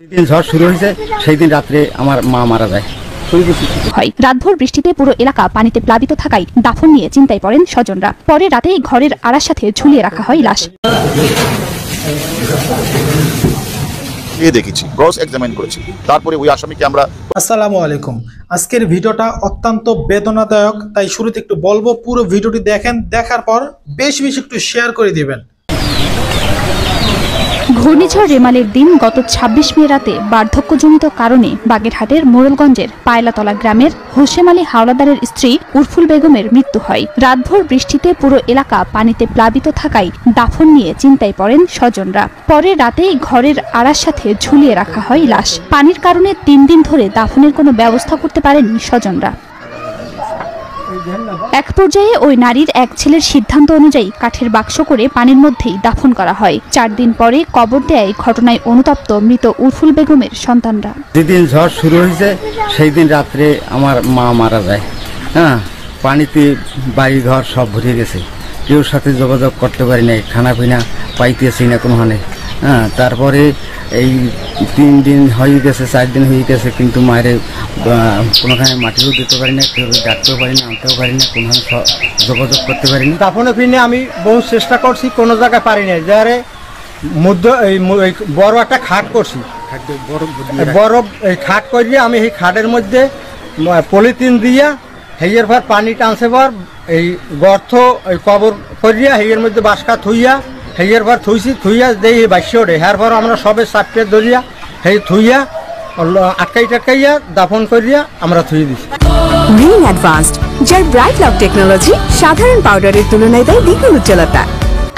দিন ঝড় শুরু হয়েছে সেই দিন রাত্রে আমার মা মারা যায়। রাতভর বৃষ্টিতে পুরো এলাকা পানিতে প্লাবিত থাকায় দাফন নিয়ে চিন্তায় পড়েন স্বজনরা। পরে রাতেই ঘরের আড়ার সাথে ঝুলিয়ে রাখা হয় লাশ। দেখেছি, ক্রস এক্সামিন করেছি, তারপরে ওই আসামিকে আমরা। আসসালামু আলাইকুম। আজকের ভিডিওটা অত্যন্ত বেদনাদায়ক, তাই শুরুতে একটু বলবো পুরো ভিডিওটি দেখেন, দেখার পর বেশি বেশি একটু শেয়ার করে দিবেন। ঘূর্ণিঝড় রেমালের দিন গত ২৬ মে রাতে বার্ধক্যজনিত কারণে বাগেরহাটের মোড়লগঞ্জের পায়লাতলা গ্রামের হোসেম আলী হাওলাদারের স্ত্রী উরফুল বেগমের মৃত্যু হয়। রাতভর বৃষ্টিতে পুরো এলাকা পানিতে প্লাবিত থাকায় দাফন নিয়ে চিন্তায় পড়েন স্বজনরা। পরে রাতেই ঘরের আড়ার সাথে ঝুলিয়ে রাখা হয় লাশ। পানির কারণে ৩ দিন ধরে দাফনের কোনো ব্যবস্থা করতে পারেননি স্বজনরা। এক পর্যায়ে ওই নারীর এক ছেলের সিদ্ধান্ত অনুযায়ী কাঠের বাক্স করে পানির মধ্যেই দাফন করা হয়। ৪ দিন পরে কবর দেয় ঘটনায় অনুতপ্ত মৃত উরফুল বেগমের সন্তানরা। যেদিন ঝড় শুরু হয়েছে সেই দিন রাত্রে আমার মা মারা যায়। পানিতে বাড়ি ঘর সব ভরে গেছে, কেউ সাথে যোগাযোগ করতে পারি নাই, খানা পিনা পাইতেছি না কোনোখানে। তারপরে এই ৩ দিন হয়ে গেছে, ৪ দিন হয়ে গেছে, কিন্তু মায়ের কোনোখানে মাটিও দিতে পারি না, কেউ ডাকতেও পারি না, আনতেও পারি না, কোনোখানে যোগাযোগ করতে পারি না। দাফনে ফিরে আমি বহু চেষ্টা করছি, কোনো জায়গায় পারি না। যারে মধ্যে এই বড় একটা খাট করছি, বরফ এই খাট করিয়ে আমি এই খাটের মধ্যে পলিথিন দিয়া হেয়ের পর পানি টানছে পর এই গর্ত এই কবর করিয়া হেয়ের মধ্যে বাসকা থুইয়া হেয়ের পর থুইয়া দেই বাসি ওঠে। হ্যার পর আমরা সবে চাপটে ধরিয়া সেই থুইয়া আটকাইয়া দাফন করিয়া আমরা থুই দিছি। গ্রিন অ্যাডভান্সড, যার ব্রাইট লক টেকনোলজি সাধারণ পাউডারের তুলনায় দেয় দ্বিগুণ উজ্জ্বলতা।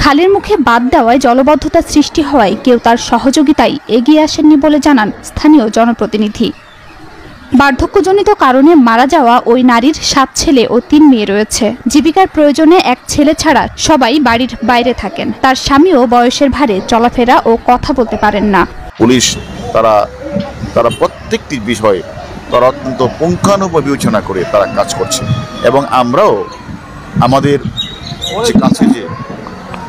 খালের মুখে বাদ দেওয়ায় জলবদ্ধতা সৃষ্টি হওয়ায় কেউ তার সহযোগিতায় এগিয়ে আসেননি বলে জানান স্থানীয় জনপ্রতিনিধি। বার্ধক্যজনিত কারণে মারা যাওয়া ওই নারীর ৭ ছেলে ও ৩ মেয়ে রয়েছে। জীবিকার প্রয়োজনে এক ছেলে ছাড়া সবাই বাড়ির বাইরে থাকেন। তার স্বামীও বয়সের ভারে চলাফেরা ও কথা বলতে পারেন না। পুলিশ তারা প্রত্যেকটি বিষয়ে তারা অত্যন্ত পুঙ্খানুপুঙ্খ বিবেচনা করে তারা কাজ করছে, এবং আমরাও আমাদের যে কাছে যে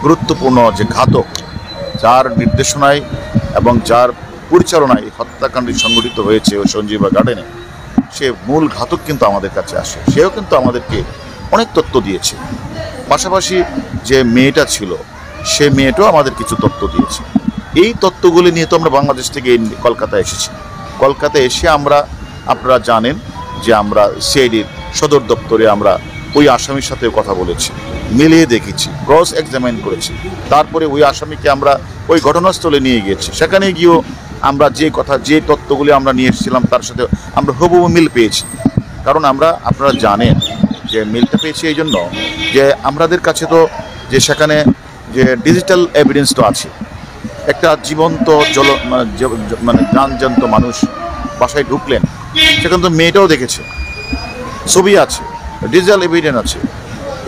গুরুত্বপূর্ণ যে ঘাতক, যার নির্দেশনায় এবং যার পরিচালনায় হত্যাকাণ্ড সংঘটিত হয়েছে ওই সঞ্জীবা গার্ডেনে, সে মূল ঘাতক কিন্তু আমাদের কাছে আসে। সেও কিন্তু আমাদেরকে অনেক তথ্য দিয়েছে। পাশাপাশি যে মেয়েটা ছিল সে মেয়েটাও আমাদের কিছু তথ্য দিয়েছে। এই তথ্যগুলি নিয়ে তো আমরা বাংলাদেশ থেকে কলকাতায় এসেছি। কলকাতায় এসে আপনারা জানেন যে আমরা সিআইডির সদর দপ্তরে আমরা ওই আসামির সাথে কথা বলেছি, মিলিয়ে দেখেছি, ক্রস এক্সামিন করেছি, তারপরে ওই আসামিকে আমরা ওই ঘটনাস্থলে নিয়ে গিয়েছি। সেখানে গিয়েও আমরা যে তথ্যগুলি আমরা নিয়ে এসেছিলাম তার সাথে আমরা হুবহু মিল পেয়েছি। কারণ আপনারা জানেন যে মিলটা পেয়েছি এই জন্য যে আমাদের কাছে তো যে সেখানে যে ডিজিটাল এভিডেন্স তো আছে। একটা জীবন্ত মানে প্রাণজন্ত মানুষ বাসায় ঢুকলেন, সেখানে তো মেয়েটাও দেখেছে, ছবি আছে, ডিজিটাল এভিডেন্স আছে।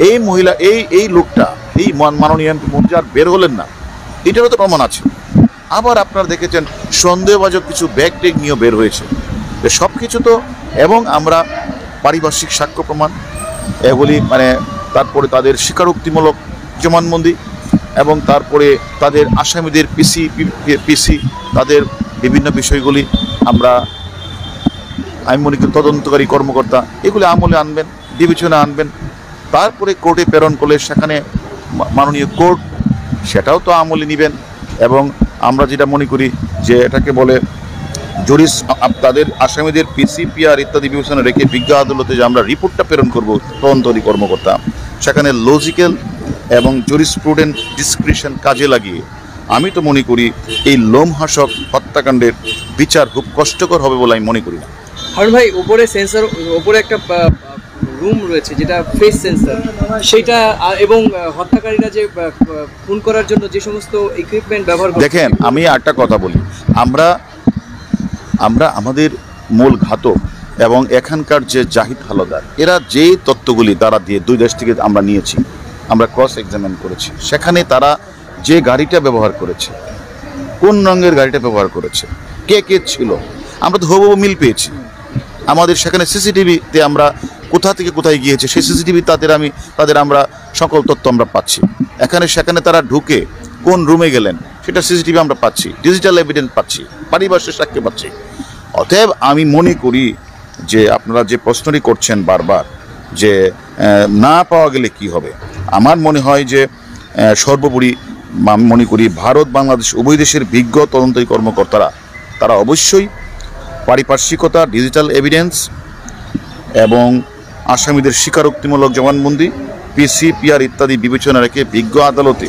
এই মহিলা এই লোকটা এই মাননীয় এমপি মন্ত্রী আর বের হলেন না, এটারও তো প্রমাণ আছে। আবার আপনারা দেখেছেন সন্দেহভাজন কিছু ব্যাগ টেগ নিয়েও বের হয়েছে। সব কিছু তো, এবং আমরা পারিপার্শ্বিক সাক্ষ্য প্রমাণ এগুলি মানে তারপরে তাদের স্বীকারোক্তিমূলক জবানবন্দি এবং তারপরে তাদের আসামিদের পিসি তাদের বিভিন্ন বিষয়গুলি আমি মনে করি তদন্তকারী কর্মকর্তা এগুলি আমলে আনবেন, বিবেচনা আনবেন, তারপরে কোর্টে প্রেরণ করলে সেখানে মাননীয় কোর্ট সেটাও তো আমলে নেবেন। এবং আমরা যেটা মনে করি যে এটাকে বলে জুরিস, তাদের আসামিদের পিসিপিআর ইত্যাদি বিবেচনা রেখে বিজ্ঞ আদালতে যে আমরা রিপোর্টটা প্রেরণ করব তদন্তকারী কর্মকর্তা, সেখানে লজিক্যাল এবং জুরিসপ্রুডেন্ট ডিসক্রিপশন কাজে লাগিয়ে আমি তো মনে করি এই লোমহাসক হত্যাকাণ্ডের বিচার খুব কষ্টকর হবে বলে আমি মনে করি না। হারুন ভাই, উপরে একটা রুম রয়েছে যেটা ফেস সেন্সর, সেটা এবং হত্যাকারীরা যে খুন করার জন্য যে সমস্ত ইকুইপমেন্ট ব্যবহার করে, দেখেন আমি একটা কথা বলি, আমরা আমাদের মূল ঘাতক এবং এখানকার যে জাহিদ হাওলাদার, এরা যে তথ্যগুলি তারা দিয়ে 2 দেশ থেকে আমরা নিয়েছি, আমরা ক্রস এক্সামিন করেছি, সেখানে তারা যে গাড়িটা ব্যবহার করেছে, কোন রঙের গাড়িটা ব্যবহার করেছে, কে ছিল, আমরা তো হুবহু মিল পেয়েছি। আমাদের সেখানে সিসিটিভিতে আমরা কোথা থেকে কোথায় গিয়েছে সেই সিসিটিভি তাদের আমরা সকল তথ্য আমরা পাচ্ছি। সেখানে তারা ঢুকে কোন রুমে গেলেন সেটা সিসিটিভি আমরা পাচ্ছি, ডিজিটাল এভিডেন্স পাচ্ছি, পারিপার্শ্বিক সাক্ষ্য পাচ্ছি। অতএব আমি মনে করি যে আপনারা যে প্রশ্নটি করছেন বারবার যে না পাওয়া গেলে কি হবে, আমার মনে হয় যে সর্বোপরি আমি মনে করি ভারত বাংলাদেশ উভয় দেশের বিজ্ঞ তদন্তকারী কর্মকর্তারা তারা অবশ্যই পারিপার্শ্বিকতা, ডিজিটাল এভিডেন্স এবং আসামিদের স্বীকারোক্তিমূলক জবানবন্দি, পিসিপিআর ইত্যাদি বিবেচনা রেখে বিজ্ঞ আদালতে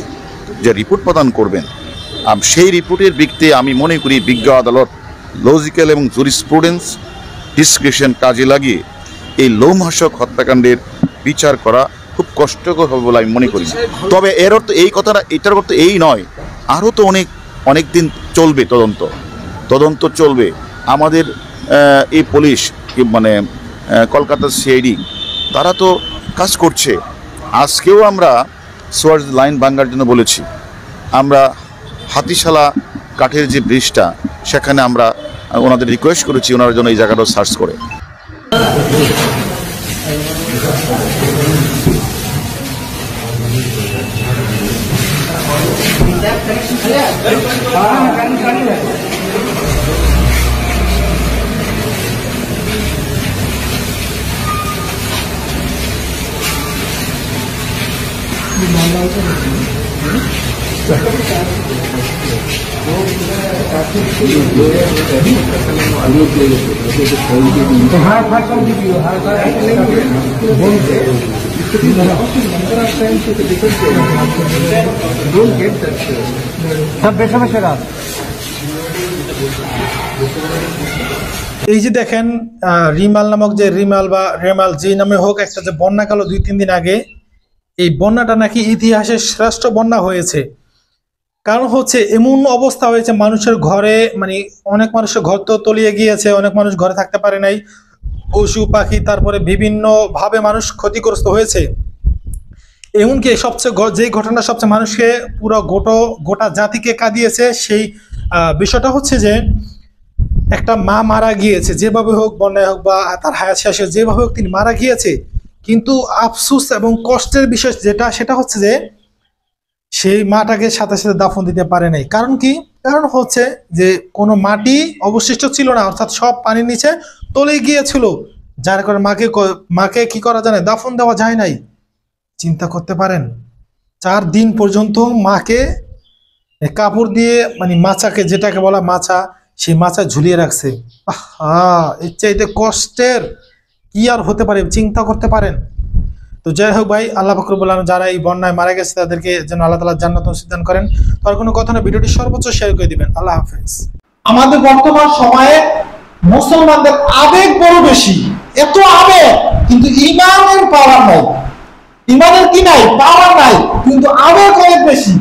যে রিপোর্ট প্রদান করবেন, সেই রিপোর্টের ভিত্তিতে আমি মনে করি বিজ্ঞ আদালত লজিক্যাল এবং জুরিসপ্রুডেন্স ডিসক্রিপশন কাজে লাগিয়ে এই লোমহর্ষক হত্যাকাণ্ডের বিচার করা খুব কষ্টকর হবে বলে আমি মনে করি। তবে এর অর্থ এই কথাটা, এটার অর্থ এই নয় আরও তো অনেক দিন চলবে তদন্ত চলবে। আমাদের এই পুলিশ মানে কলকাতার সিআইডি তারা তো কাজ করছে। আজকেও আমরা সোয়ার্স লাইন ভাঙার জন্য বলেছি, আমরা হাতিশালা কাঠের যে ব্রিজটা সেখানে আমরা ওনাদের রিকোয়েস্ট করেছি ওনার জন্য এই জায়গাটা সার্চ করে। এই যে দেখেন রিমাল নামক যে রিমাল বা রেমাল যে নামে হোক, একটা যে বন্যা গেল 2-3 দিন আগে, এই বন্যাটা নাকি ইতিহাসের শ্রেষ্ঠ বন্যা হয়েছে। কারণ হচ্ছে এমন অবস্থা হয়েছে মানুষের ঘরে, মানে অনেক মানুষের ঘর তো তলিয়ে গিয়েছে, অনেক মানুষ ঘরে থাকতে পারে নাই, পশু পাখি তারপরে বিভিন্ন ভাবে মানুষ ক্ষতিগ্রস্ত হয়েছে। এমনকি সবচেয়ে যে ঘটনা সবচেয়ে মানুষকে পুরো গোটা জাতিকে কাঁদিয়েছে, সেই বিষয়টা হচ্ছে যে একটা মা মারা গিয়েছে, যেভাবে হোক বন্যায় হোক বা তার হায়াত শেষে যেভাবে হোক তিনি মারা গিয়েছে। কিন্তু আফসোস এবং কষ্টের বিষয় সেটা হচ্ছে যে সেই মাটাকে সাথে সাথে দাফন দিতে পারে নাই। কারণ কি? কারণ হচ্ছে যে কোনো মাটি অবশিষ্ট ছিল না, অর্থাৎ সব পানির নিচে তলে গিয়েছিল, যার কারণে মাকে কি করা যায় না, দাফন দেওয়া যায় নাই। চিন্তা করতে পারেন 4 দিন পর্যন্ত মাকে কাপড় দিয়ে, মানে মাচাকে, যেটাকে বলা মাচা, সেই মাচা ঝুলিয়ে রাখছে। এর চাইতে কষ্টের কি আর হতে পারে, চিন্তা করতে পারেন। তো যাই হোক ভাই, আল্লাহ পাক রব্বুল আলামিন যারা এই বন্যায় মারা গেছে তাদেরকে যেন আল্লাহ তাআলা জান্নাত নসিব দান করেন। আর কোনো কথা না, ভিডিওটি সর্বোচ্চ শেয়ার করে দিবেন। আল্লাহ হাফেজ। আমাদের বর্তমান সময়ে মুসলমানদের আবেগ বড় বেশি, এত আবেগ, কিন্তু ঈমানের পাওয়ার নাই। ঈমানের কি নাই? পাওয়ার নাই, কিন্তু আবেগ অনেক বেশি।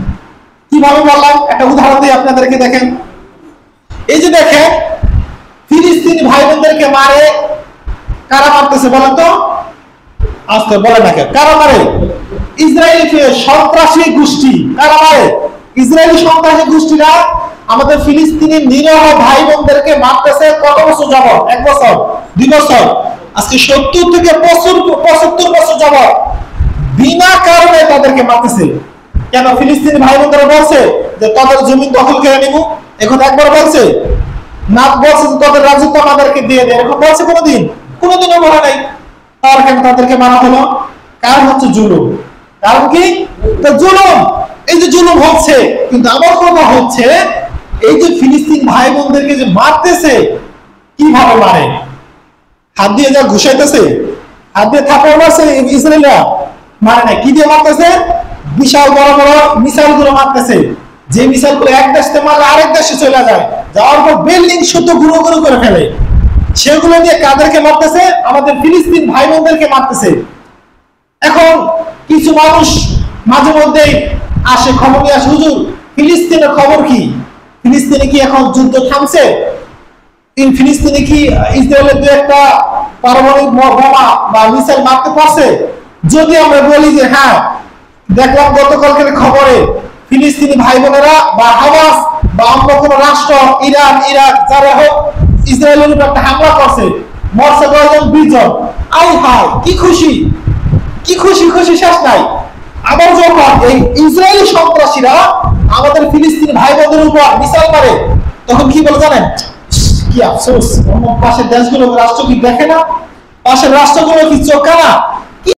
কিভাবে বললাম, একটা উদাহরণ দিই আপনাদেরকে। দেখেন, এই যে দেখেন ফিলিস্তিনি ভাই বোনদেরকে মারে, কারা মারতেছে বলেন তো? আজকে বলে না, কারা মারে? ইসরায়েলি সন্ত্রাসী গোষ্ঠী। কারা মারে? ইসরায়েলি সন্ত্রাসী গোষ্ঠীরা আমাদের ফিলিস্তিনি নিরহ ভাই বোনদেরকে মারতেছে। কত বছর যাবত? 1 বছর, 2 বছর, আজকে 70 থেকে 75 বছর যাবত বিনা কারণে তাদেরকে মারতেছে। কেন? ফিলিস্তিনি ভাই বোনরা বলছে যে তাদের জমি দখল করে নিব। এখন একবার বলছে না, বলছে যে তাদের রাজত্ব আমাদেরকে দিয়ে দেয়। এখন বলছে কোনোদিনও বলা নাই। তার কেন তাদেরকে মারা হলো? কারণ হচ্ছে জুলুম। কারণ কি? তো জুলুম, এই যে জুলুম হচ্ছে। কিন্তু আমার কথা হচ্ছে, এই যে ফিলিস্তিন ভাই বোনদেরকে যে মারতেছে, কিভাবে মারে? হাত দিয়ে যা ঘুষাইতেছে, হাত দিয়ে থাপড় মারছে ইসরায়েলরা, মারে না। কি দিয়ে মারতেছে? বিশাল বড় বড় মিসাইল গুলো মারতেছে, যে মিসাইল গুলো এক দেশ থেকে মারলে আরেক দেশে চলে যায়, যাওয়ার পর বিল্ডিং শুদ্ধ গুঁড়ো গুঁড়ো করে ফেলে। সেগুলো দিয়ে কাদেরকে মারতেছে? আমাদের ফিলিস্তিন ভাই বোনদেরকে মারতেছে। এখন কিছু মানুষ মাঝে মধ্যেই আসে, খবর নিয়ে আসে, হুজুর ফিলিস্তিনের খবর কি? ফিলিস্তিনে কি এখন যুদ্ধ থামছে? ফিলিস্তিনে কি ইসরায়েলের 2-1টা পারমাণবিক বোমা বা মিসাইল মারতে পারছে? যদি আমরা বলি যে হ্যাঁ, দেখলাম গতকালকের খবরে ফিলিস্তিনি ভাই বোনেরা বা হামাস বা অন্য কোনো রাষ্ট্র, ইরান, ইরাক, যারা হোক, ইসরায়েলের উপর একটা হামলা করছে, মরছে 10 জন 20 জন। আই হাই, কি খুশি, কি খুশি, খুশি শেষ নাই। আবার যখন এই ইসরায়েলি সন্ত্রাসীরা আমাদের ফিলিস্তিনি ভাই বোনদের উপর মিসাইল মারে, তখন কি বলে জানেন? কি আফসোস, অন্য পাশের দেশগুলো রাষ্ট্র কি দেখে না? পাশের রাষ্ট্রগুলো কি চোখ কানা?